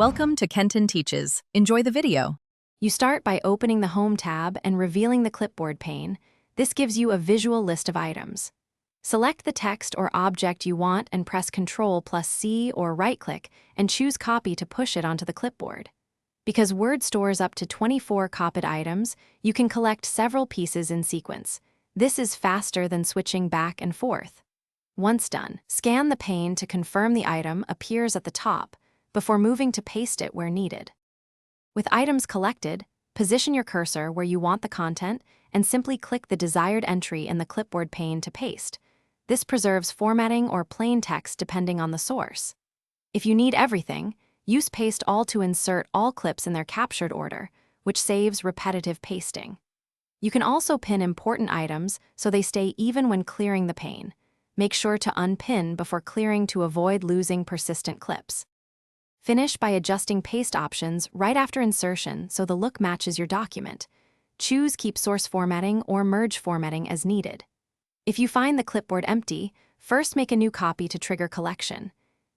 Welcome to Kenton Teaches. Enjoy the video. You start by opening the Home tab and revealing the Clipboard pane. This gives you a visual list of items. Select the text or object you want and press Ctrl+C or right-click and choose Copy to push it onto the clipboard. Because Word stores up to 24 copied items, you can collect several pieces in sequence. This is faster than switching back and forth. Once done, scan the pane to confirm the item appears at the top before moving to paste it where needed. With items collected, position your cursor where you want the content and simply click the desired entry in the Clipboard pane to paste. This preserves formatting or plain text depending on the source. If you need everything, use Paste All to insert all clips in their captured order, which saves repetitive pasting. You can also pin important items so they stay even when clearing the pane. Make sure to unpin before clearing to avoid losing persistent clips. Finish by adjusting paste options right after insertion so the look matches your document. Choose Keep Source Formatting or Merge Formatting as needed. If you find the clipboard empty, first make a new copy to trigger collection.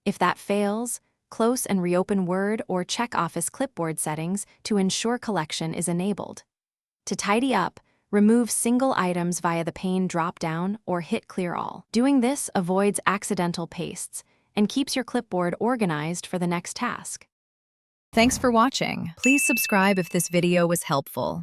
If that fails, close and reopen Word or check Office Clipboard settings to ensure collection is enabled. To tidy up, remove single items via the pane drop-down or hit Clear All. Doing this avoids accidental pastes and keeps your clipboard organized for the next task. Thanks for watching. Please subscribe if this video was helpful.